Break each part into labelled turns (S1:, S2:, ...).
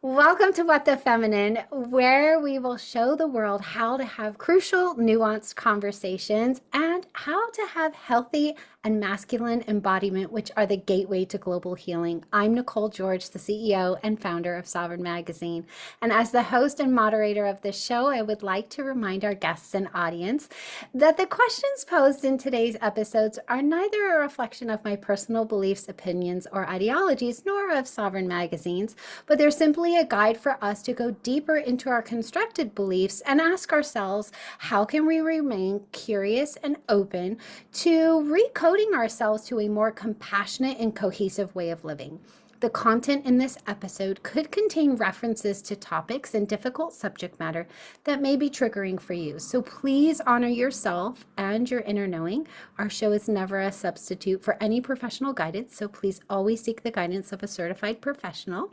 S1: Welcome to What the Feminine, where we will show the world how to have crucial, nuanced conversations and how to have healthy and masculine embodiment, which are the gateway to global healing. I'm Nicole George, the CEO and founder of Sovereign Magazine. And as the host and moderator of this show, I would like to remind our guests and audience that the questions posed in today's episodes are neither a reflection of my personal beliefs, opinions, or ideologies, nor of Sovereign Magazine's, but they're simply a guide for us to go deeper into our constructed beliefs and ask ourselves, how can we remain curious and open to recoding ourselves to a more compassionate and cohesive way of living? The content in this episode could contain references to topics and difficult subject matter that may be triggering for you. So please honor yourself and your inner knowing. Our show is never a substitute for any professional guidance, so please always seek the guidance of a certified professional.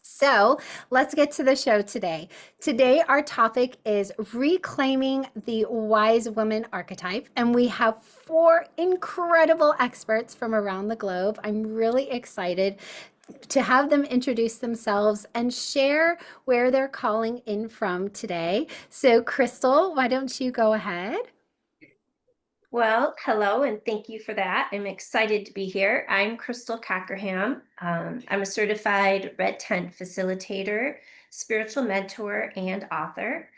S1: So let's get to the show today. Today, our topic is reclaiming the wise woman archetype, and we have 4 incredible experts from around the globe. I'm really excited to have them introduce themselves and share where they're calling in from today. So, Crystal, why don't you go ahead?
S2: Well, hello, and thank you for that. I'm excited to be here. I'm Crystal Cockerham. I'm a certified Red Tent facilitator, spiritual mentor, and author.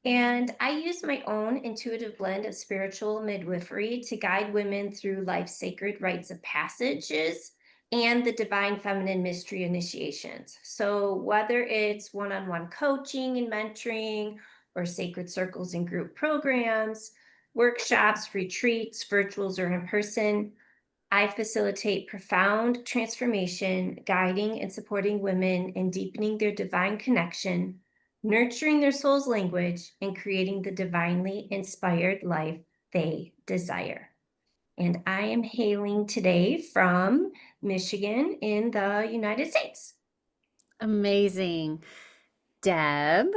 S2: And I use my own intuitive blend of spiritual midwifery to guide women through life's sacred rites of passages and the divine feminine mystery initiations. So whether it's one-on-one coaching and mentoring or sacred circles and group programs, workshops, retreats, virtuals, or in person, I facilitate profound transformation, guiding and supporting women in deepening their divine connection, nurturing their soul's language, and creating the divinely inspired life they desire. And I am hailing today from Michigan in the United States.
S1: Amazing. Deb?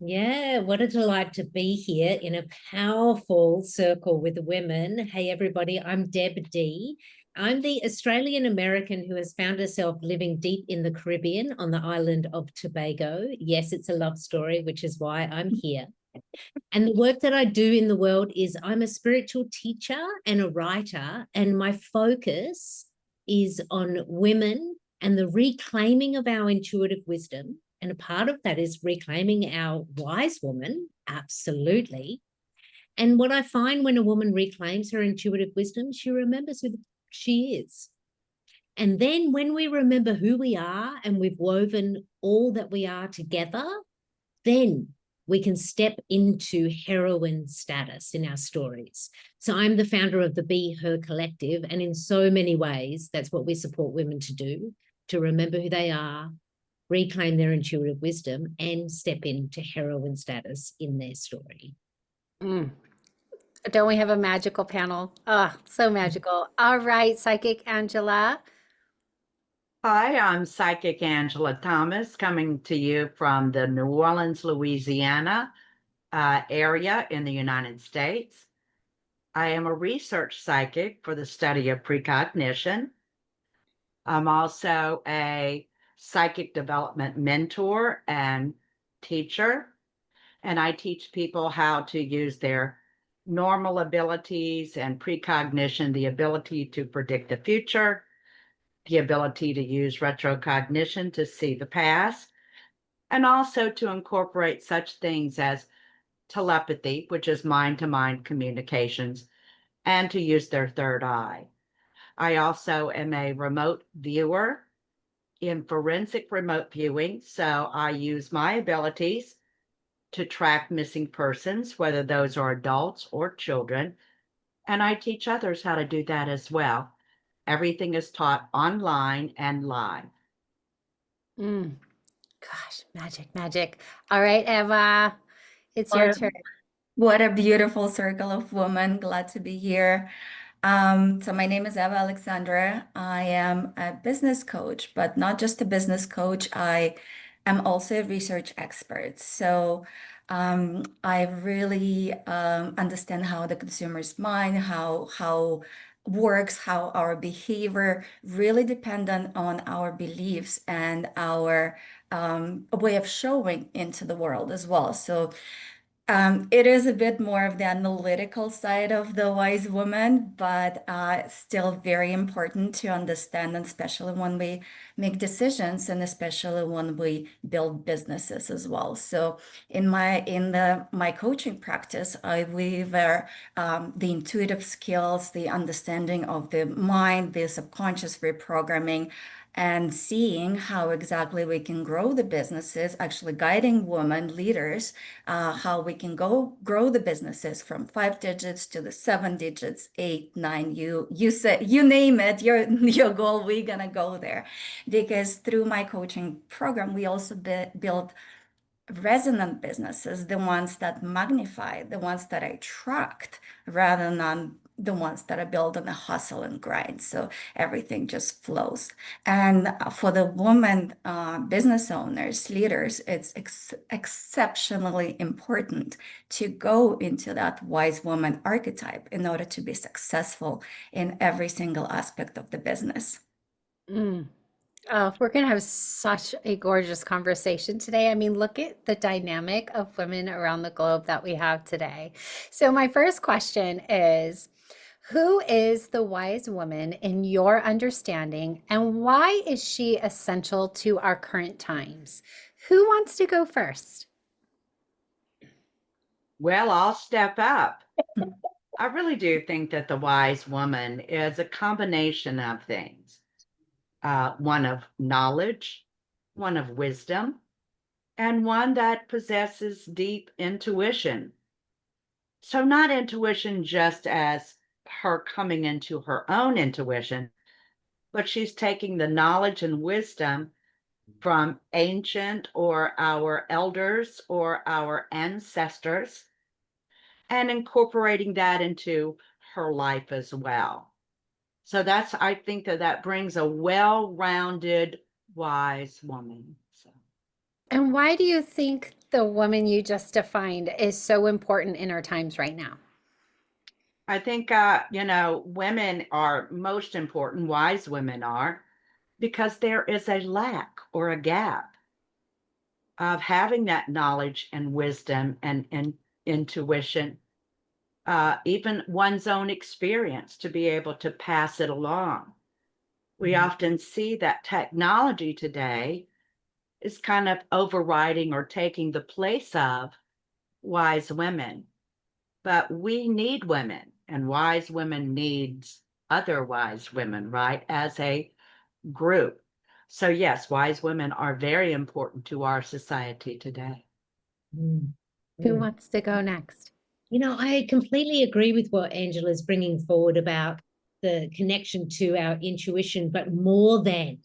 S3: Yeah, what a delight to be here in a powerful circle with women. Hey, everybody, I'm Deb D. I'm the Australian American who has found herself living deep in the Caribbean on the island of Tobago. Yes, it's a love story, which is why I'm here. And the work that I do in the world is I'm a spiritual teacher and a writer, and my focus is on women and the reclaiming of our intuitive wisdom. And a part of that is reclaiming our wise woman, absolutely. And what I find when a woman reclaims her intuitive wisdom, she remembers who she is. And then when we remember who we are and we've woven all that we are together, then we can step into heroine status in our stories. So I'm the founder of the Be Her Collective, and in so many ways, that's what we support women to do, to remember who they are, reclaim their intuitive wisdom, and step into heroine status in their story.
S1: Don't we have a magical panel? Oh, so magical. All right, Psychic Angela.
S4: Hi, I'm Psychic Angela Thomas, coming to you from the New Orleans, Louisiana area in the United States. I am a research psychic for the study of precognition. I'm also a psychic development mentor and teacher, and I teach people how to use their normal abilities and precognition, the ability to predict the future, the ability to use retrocognition to see the past, and also to incorporate such things as telepathy, which is mind-to-mind communications, and to use their third eye. I also am a remote viewer in forensic remote viewing, so I use my abilities to track missing persons, whether those are adults or children, and I teach others how to do that as well. Everything is taught online and live.
S1: Gosh, magic, magic. All right, Eva, it's your turn.
S5: What a beautiful circle of women. Glad to be here. So my name is Eva Alexandre. I am a business coach, but not just a business coach. I am also a research expert. So I really understand how the consumer's mind, how works, how our behavior really dependent on our beliefs and our way of showing into the world as well. So it is a bit more of the analytical side of the wise woman, but still very important to understand, and especially when we make decisions, and especially when we build businesses as well. So in my coaching practice, I weave the intuitive skills, the understanding of the mind, the subconscious reprogramming, and seeing how exactly we can grow the businesses, actually guiding women leaders, how we can grow the businesses from 5 digits to the 7 digits, 8, 9. You said, you name it, your goal, we're gonna go there. Because through my coaching program, we also build resonant businesses, the ones that magnify, the ones that attract, rather than the ones that are built on the hustle and grind. So everything just flows. And for the women business owners, leaders, it's exceptionally important to go into that wise woman archetype in order to be successful in every single aspect of the business.
S1: Mm. Oh, we're going to have such a gorgeous conversation today. I mean, look at the dynamic of women around the globe that we have today. So, my first question is, who is the wise woman in your understanding, and why is she essential to our current times? Who wants to go first?
S4: Well, I'll step up. I really do think that the wise woman is a combination of things. One of knowledge, one of wisdom, and one that possesses deep intuition. So, not intuition just as her coming into her own intuition, but she's taking the knowledge and wisdom from ancient or our elders or our ancestors and incorporating that into her life as well. So I think that brings a well-rounded, wise woman. So
S1: And why do you think the woman you just defined is so important in our times right now?
S4: I think, women are most important, wise women are, because there is a lack or a gap of having that knowledge and wisdom and intuition, even one's own experience to be able to pass it along. We often see that technology today is kind of overriding or taking the place of wise women. But we need women, and wise women needs other wise women, right? As a group. So yes, wise women are very important to our society today.
S3: Mm.
S1: Who
S3: Mm.
S1: wants to go next?
S3: You know, I completely agree with what Angela's bringing forward about the connection to our intuition, but more than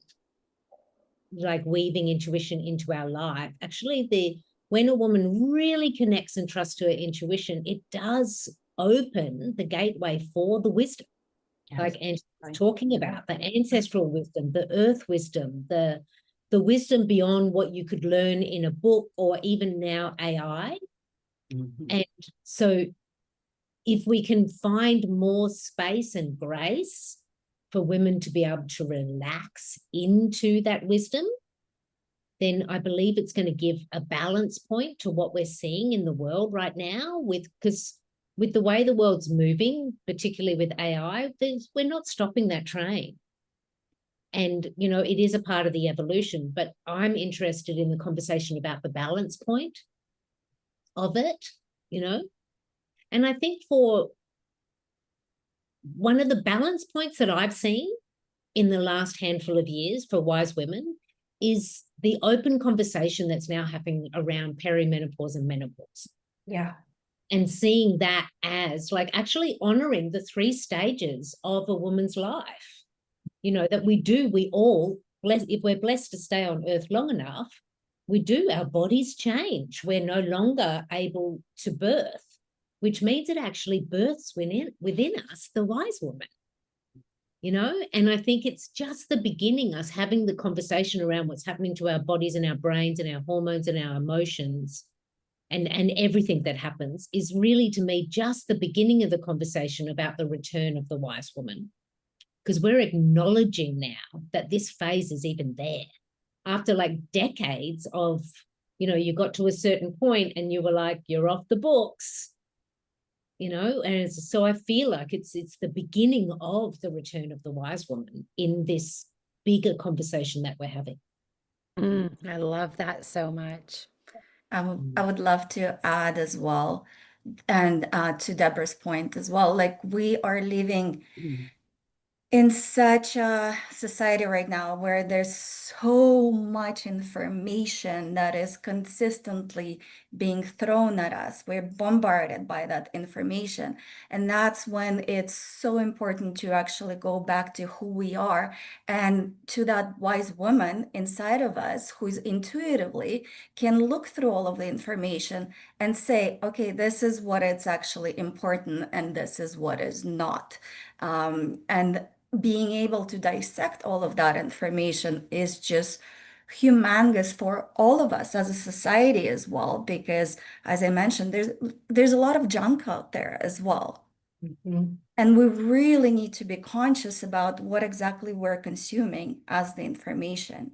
S3: like weaving intuition into our life. Actually, when a woman really connects and trusts her intuition, it does open the gateway for the wisdom,
S4: Yes.
S3: like Angela's talking about, the ancestral wisdom, the earth wisdom, the wisdom beyond what you could learn in a book or even now AI.
S4: Mhm.
S3: And so if we can find more space and grace for women to be able to relax into that wisdom, then I believe it's going to give a balance point to what we're seeing in the world right now, because with the way the world's moving, particularly with AI, we're not stopping that train. And, it is a part of the evolution, but I'm interested in the conversation about the balance point of it, And I think for one of the balance points that I've seen in the last handful of years for wise women is the open conversation that's now happening around perimenopause and menopause.
S2: Yeah.
S3: And seeing that as like actually honoring the 3 stages of a woman's life, that we all, if we're blessed to stay on earth long enough, our bodies change. We're no longer able to birth, which means it actually births within us the wise woman, and I think it's just the beginning, us having the conversation around what's happening to our bodies and our brains and our hormones and our emotions and everything that happens is really, to me, just the beginning of the conversation about the return of the wise woman. because we're acknowledging now that this phase is even there. After like decades of, you got to a certain point and you were like, you're off the books, and so I feel like it's the beginning of the return of the wise woman in this bigger conversation that we're having.
S1: I love that so much.
S5: I would love to add as well, and to Deborah's point as well, like we are living in such a society right now where there's so much information that is consistently being thrown at us. We're bombarded by that information. And that's when it's so important to actually go back to who we are and to that wise woman inside of us who's intuitively can look through all of the information and say, okay, this is what is actually important and this is what is not. And being able to dissect all of that information is just humongous for all of us as a society as well, because as I mentioned, there's a lot of junk out there as well. And we really need to be conscious about what exactly we're consuming as the information.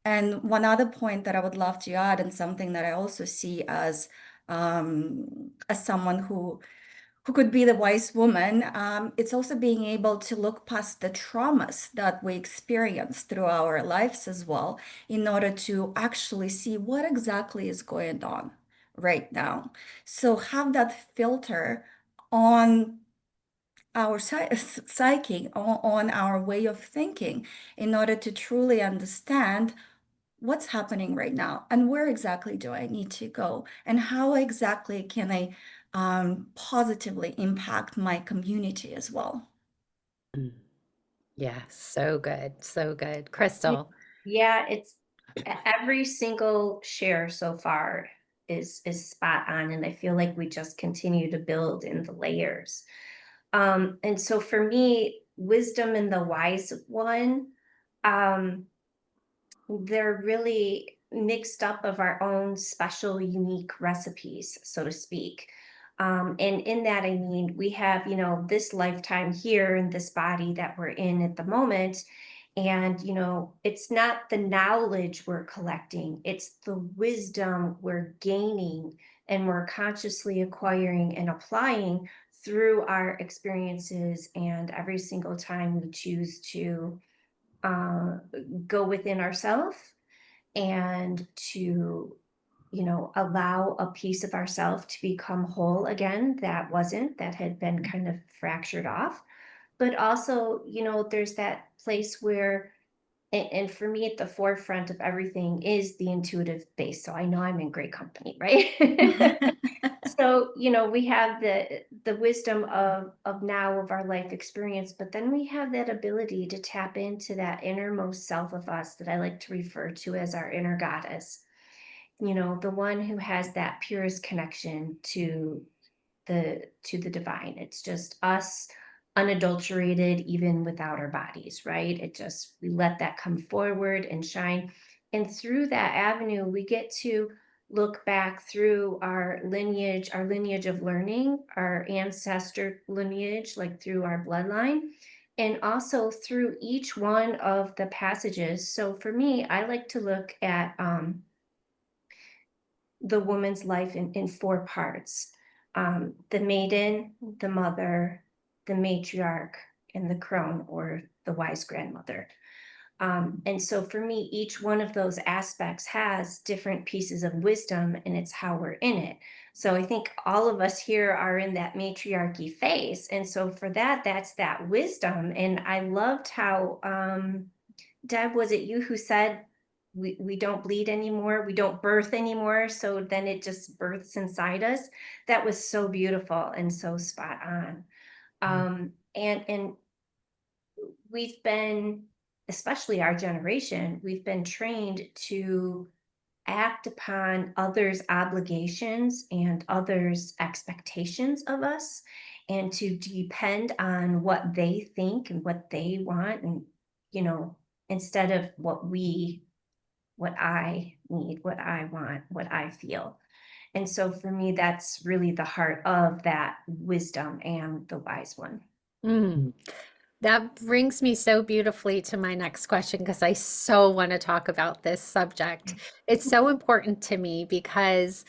S5: And one other point that I would love to add, and something that I also see as someone who could be the wise woman, it's also being able to look past the traumas that we experience through our lives as well, in order to actually see what exactly is going on right now. So have that filter on our psyche, on our way of thinking, in order to truly understand what's happening right now and where exactly do I need to go and how exactly can I positively impact my community as well.
S1: Yeah, so good. So good. Crystal.
S2: Yeah, it's every single share so far is spot on, and I feel like we just continue to build in the layers. And so for me, wisdom and the wise one, they're really mixed up of our own special, unique recipes, so to speak. And in that, I mean, we have, this lifetime here in this body that we're in at the moment. And, it's not the knowledge we're collecting, it's the wisdom we're gaining and we're consciously acquiring and applying through our experiences. And every single time we choose to go within ourselves and to allow a piece of ourselves to become whole again that had been kind of fractured off. But also, there's that place where, and for me at the forefront of everything is the intuitive base, so I know I'm in great company, right? So, we have the wisdom of now of our life experience, but then we have that ability to tap into that innermost self of us that I like to refer to as our inner goddess. The one who has that purest connection to the divine. It's just us unadulterated, even without our bodies, right? We let that come forward and shine. And through that avenue, we get to look back through our lineage of learning, our ancestor lineage, like through our bloodline, and also through each one of the passages. So for me, I like to look at the woman's life in four parts: the maiden, the mother, the matriarch, and the crone, or the wise grandmother. And so for me, each one of those aspects has different pieces of wisdom, and it's how we're in it. So I think all of us here are in that matriarchy phase. And so for that, that's that wisdom. And I loved how, Deb, was it you who said, we don't bleed anymore, we don't birth anymore, so then it just births inside us? That was so beautiful and so spot on. And we've been, especially our generation, we've been trained to act upon others' obligations and others' expectations of us, and to depend on what they think and what they want, and instead of what I need, what I want, what I feel. And so for me, that's really the heart of that wisdom and the wise one.
S1: That brings me so beautifully to my next question because I so want to talk about this subject. It's so important to me because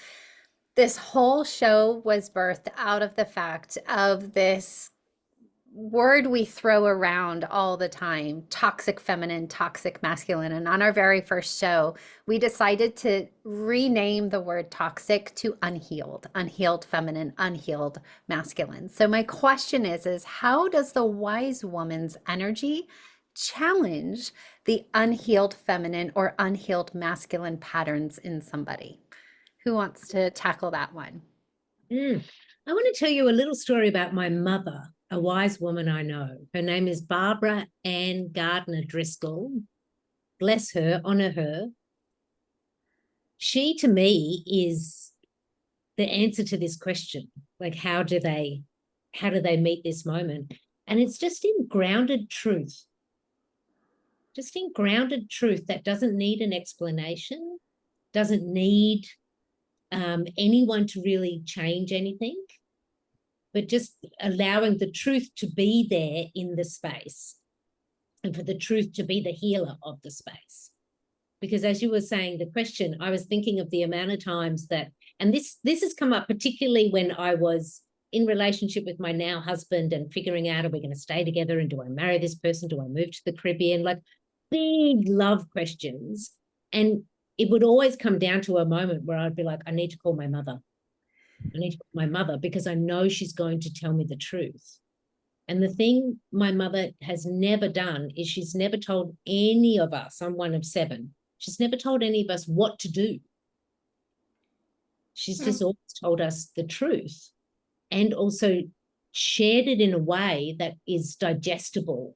S1: this whole show was birthed out of the fact of this word we throw around all the time, toxic feminine, toxic masculine. And on our very first show, we decided to rename the word toxic to unhealed, unhealed feminine, unhealed masculine. So my question is how does the wise woman's energy challenge the unhealed feminine or unhealed masculine patterns in somebody? Who wants to tackle that one?
S3: I want to tell you a little story about my mother, a wise woman I know. Her name is Barbara Ann Gardner Driscoll. Bless her, honor her. She, to me, is the answer to this question. Like, how do they meet this moment? And it's just in grounded truth. Just in grounded truth that doesn't need an explanation, doesn't need anyone to really change anything, but just allowing the truth to be there in the space and for the truth to be the healer of the space. Because as you were saying the question, I was thinking of the amount of times that, and this has come up particularly when I was in relationship with my now husband and figuring out, are we going to stay together, and do I marry this person? Do I move to the Caribbean? Like big love questions. And it would always come down to a moment where I'd be like, I need to call my mother. I need to call my mother because I know she's going to tell me the truth. And the thing my mother has never done is she's never told any of us, I'm one of 7, she's never told any of us what to do. She's just always told us the truth and also shared it in a way that is digestible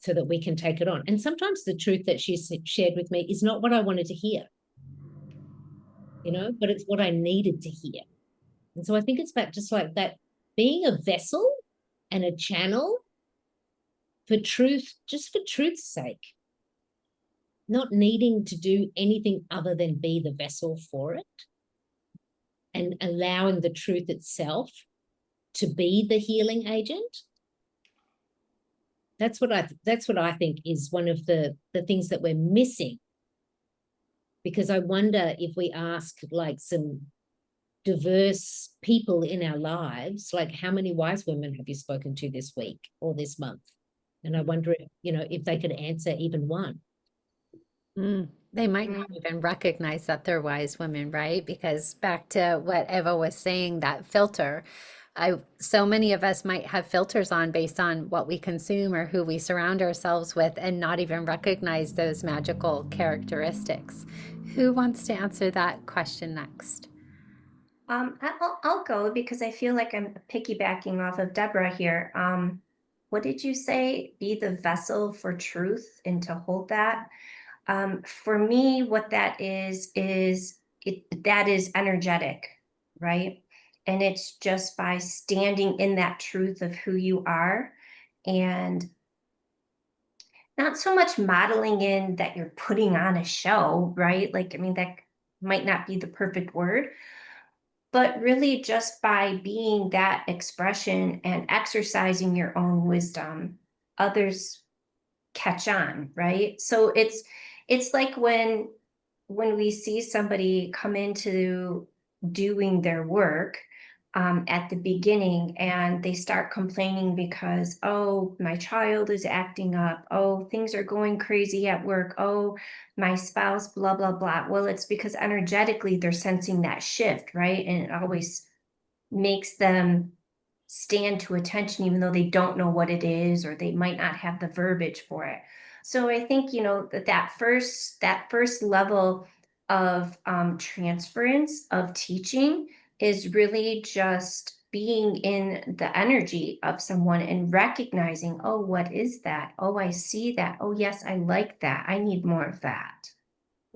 S3: so that we can take it on. And sometimes the truth that she's shared with me is not what I wanted to hear, but it's what I needed to hear. And so I think it's about just like that, being a vessel and a channel for truth, just for truth's sake, not needing to do anything other than be the vessel for it, and allowing the truth itself to be the healing agent. That's what I think is one of the things that we're missing. Because I wonder if we ask like some diverse people in our lives, like how many wise women have you spoken to this week or this month? And I wonder if, if they could answer even one.
S1: They might not even recognize that they're wise women, right? Because back to what Eva was saying, that filter, so many of us might have filters on based on what we consume or who we surround ourselves with and not even recognize those magical characteristics. Who wants to answer that question next?
S2: I'll go because I feel like I'm piggybacking off of Debra here. What did you say? Be the vessel for truth and to hold that. For me, what that is that is energetic, right? And it's just by standing in that truth of who you are, and not so much modeling in that you're putting on a show, right? Like, I mean, that might not be the perfect word, but really just by being that expression and exercising your own wisdom, others catch on, right? So it's like when we see somebody come into doing their work at the beginning and they start complaining because, oh, my child is acting up, oh, things are going crazy at work, oh, my spouse, blah, blah, blah. Well, it's because energetically they're sensing that shift, right? And it always makes them stand to attention even though they don't know what it is, or they might not have the verbiage for it. So I think that first level of transference of teaching is really just being in the energy of someone and recognizing, oh, what is that? Oh, I see that. Oh, yes, I like that. I need more of that.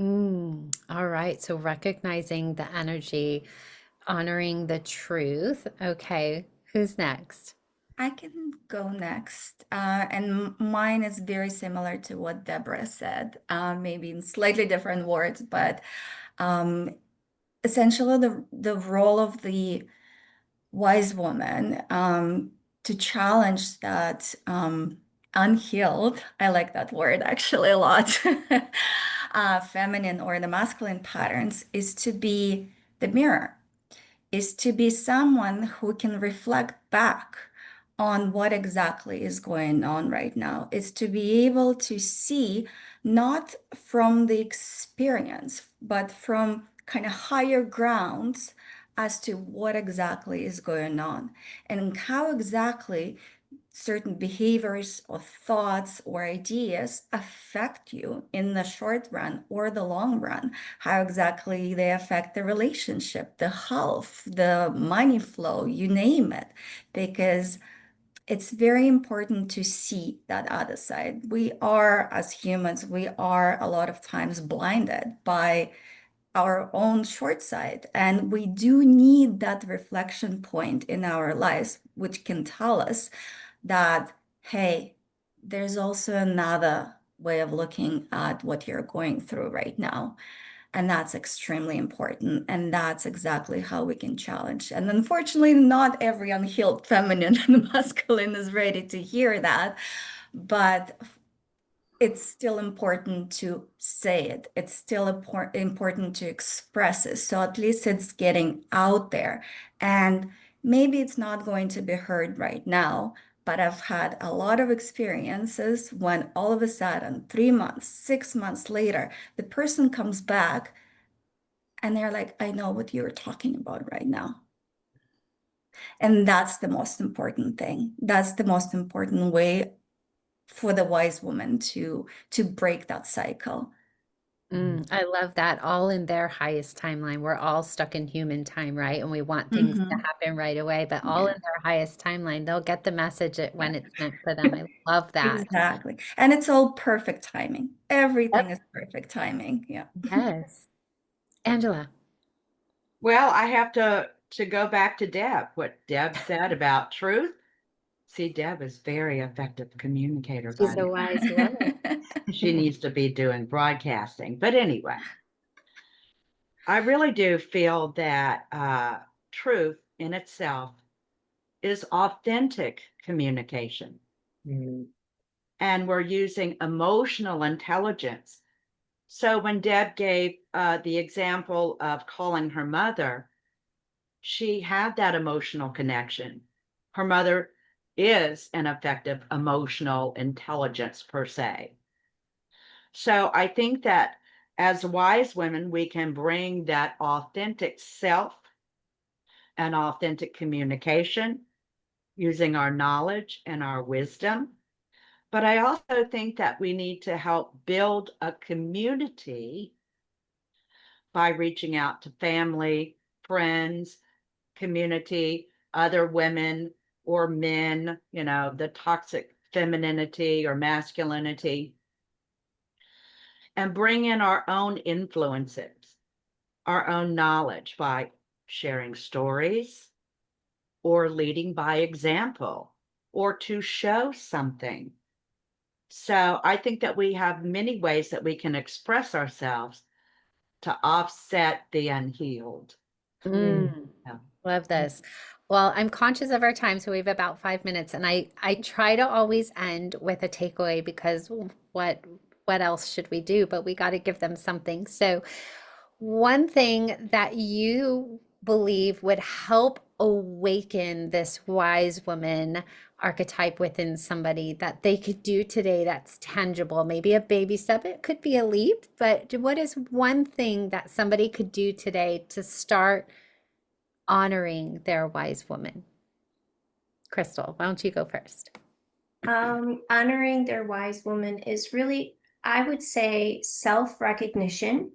S1: All right. So recognizing the energy, honoring the truth. Okay. Who's next?
S5: I can go next. And mine is very similar to what Debra said, maybe in slightly different words, but essentially the role of the wise woman to challenge that unhealed, I like that word actually a lot, feminine or the masculine patterns, is to be the mirror, is to be someone who can reflect back on what exactly is going on right now. Is to be able to see not from the experience, but from kind of higher grounds as to what exactly is going on and how exactly certain behaviors or thoughts or ideas affect you in the short run or the long run, how exactly they affect the relationship, the health, the money flow, you name it, because it's very important to see that other side. We are, as humans, we are a lot of times blinded by our own short side. And we do need that reflection point in our lives, which can tell us that, hey, there's also another way of looking at what you're going through right now. And that's extremely important. And that's exactly how we can challenge. And unfortunately, not every unhealed feminine and masculine is ready to hear that. But it's still important to say it. It's still important to express it. So at least it's getting out there. And maybe it's not going to be heard right now, but I've had a lot of experiences when all of a sudden, 3 months, 6 months later, the person comes back and they're like, I know what you're talking about right now. And that's the most important thing. That's the most important way for the wise woman to break that cycle.
S1: I love that. All in their highest timeline. We're all stuck in human time, right? And we want things to happen right away, but all
S5: Yeah.
S1: in their highest timeline. They'll get the message when it's meant for them. I love that.
S5: Exactly. And it's all perfect timing. Everything
S1: Yep.
S5: is perfect timing. Yeah.
S1: Yes. Angela,
S4: Well, I have to go back to Deb, what Deb said about truth. See, Deb is very effective communicator,
S1: she's
S4: by
S1: a
S4: the
S1: wise woman.
S4: way. She needs to be doing broadcasting. But anyway, I really do feel that truth in itself is authentic communication. And we're using emotional intelligence. So when Deb gave the example of calling her mother, she had that emotional connection. Her mother is an effective emotional intelligence per se. So I think that as wise women, we can bring that authentic self and authentic communication using our knowledge and our wisdom. But I also think that we need to help build a community by reaching out to family, friends, community, other women or men, the toxic femininity or masculinity, and bring in our own influences, our own knowledge by sharing stories or leading by example or to show something. So I think that we have many ways that we can express ourselves to offset the unhealed.
S1: Mm,
S4: Yeah.
S1: love this. Well, I'm conscious of our time, so we have about 5 minutes, and I try to always end with a takeaway because what else should we do? But we got to give them something. So, one thing that you believe would help awaken this wise woman archetype within somebody that they could do today that's tangible, maybe a baby step, it could be a leap, but what is one thing that somebody could do today to start honoring their wise woman? Crystal, why don't you go first?
S2: Honoring their wise woman is really, I would say, self-recognition,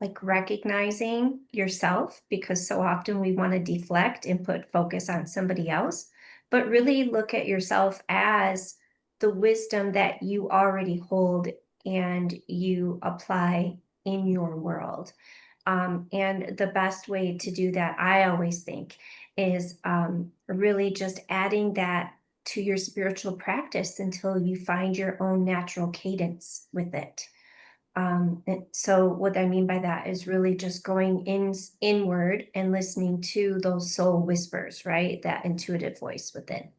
S2: like recognizing yourself, because so often we want to deflect and put focus on somebody else, but really look at yourself as the wisdom that you already hold and you apply in your world. And the best way to do that, I always think, is really just adding that to your spiritual practice until you find your own natural cadence with it. And so what I mean by that is really just going inward and listening to those soul whispers, right? That intuitive voice within.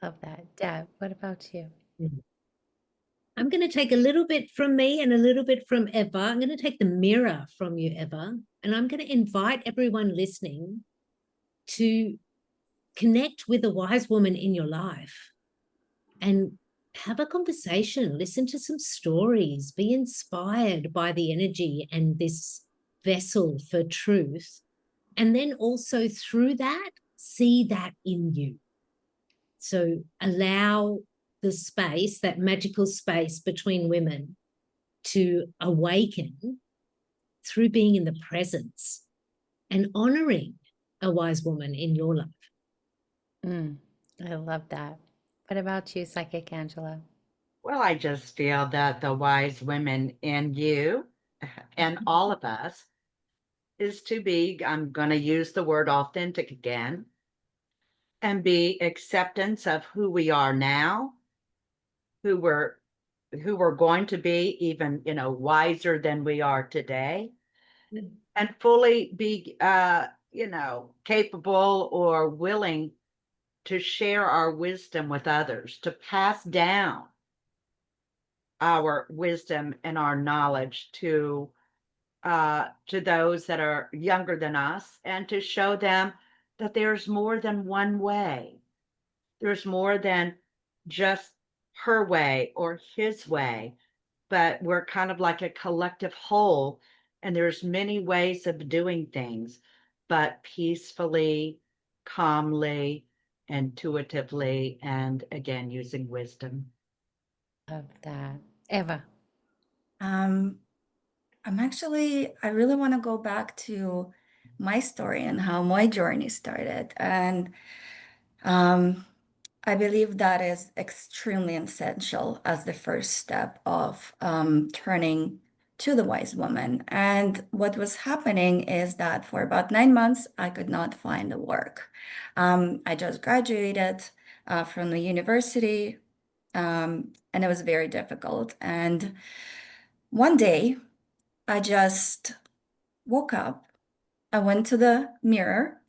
S1: Love that. Deb, what about you?
S3: I'm going to take a little bit from me and a little bit from Eva. I'm going to take the mirror from you, Eva, and I'm going to invite everyone listening to connect with a wise woman in your life and have a conversation, listen to some stories, be inspired by the energy and this vessel for truth. And then also through that, see that in you. So allow the space, that magical space between women, to awaken through being in the presence and honoring a wise woman in your life.
S1: I love that. What about you, Psychic Angela?
S4: Well, I just feel that the wise women in you and all of us is to be, I'm going to use the word authentic again, and be acceptance of who we are now, who we're going to be, even, wiser than we are today, and fully be, capable or willing to share our wisdom with others, to pass down our wisdom and our knowledge to those that are younger than us, and to show them that there's more than one way. There's more than just her way or his way, but we're kind of like a collective whole, and there's many ways of doing things, but peacefully, calmly, intuitively, and again, using wisdom.
S1: Love that. Eva.
S5: Um, I really want to go back to my story and how my journey started. And I believe that is extremely essential as the first step of turning to the wise woman. And what was happening is that for about 9 months, I could not find the work. I just graduated from the university, and it was very difficult. And one day, I just woke up. I went to the mirror.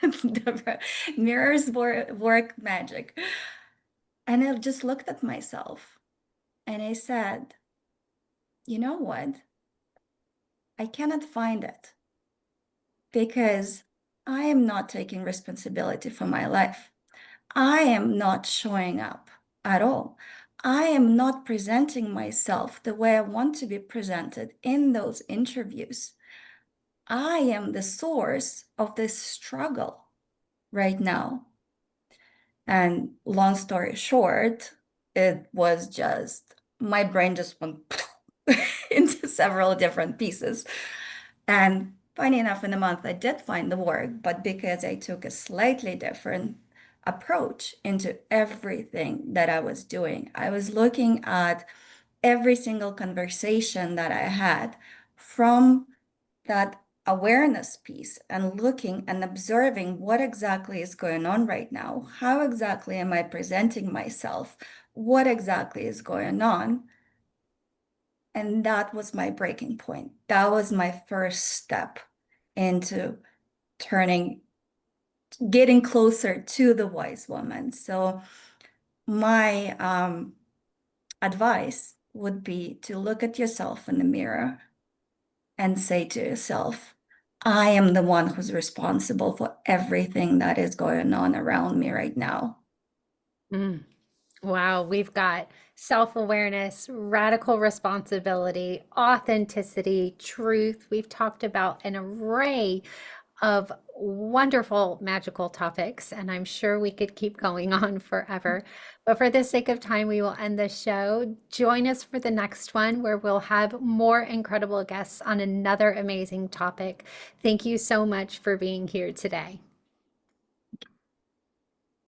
S5: Debra, mirrors work magic. And I just looked at myself and I said, you know what? I cannot find it because I am not taking responsibility for my life. I am not showing up at all. I am not presenting myself the way I want to be presented in those interviews. I am the source of this struggle right now. And long story short, it was just my brain just went into several different pieces. And funny enough, in a month, I did find the work, but because I took a slightly different approach into everything that I was doing, I was looking at every single conversation that I had from that awareness piece and looking and observing what exactly is going on right now. How exactly am I presenting myself? What exactly is going on? And that was my breaking point. That was my first step into getting closer to the wise woman. So my advice would be to look at yourself in the mirror and say to yourself, I am the one who's responsible for everything that is going on around me right now.
S1: Wow, we've got self-awareness, radical responsibility, authenticity, truth. We've talked about an array of wonderful magical topics, and I'm sure we could keep going on forever. But for the sake of time, we will end the show. Join us for the next one where we'll have more incredible guests on another amazing topic. Thank you so much for being here today.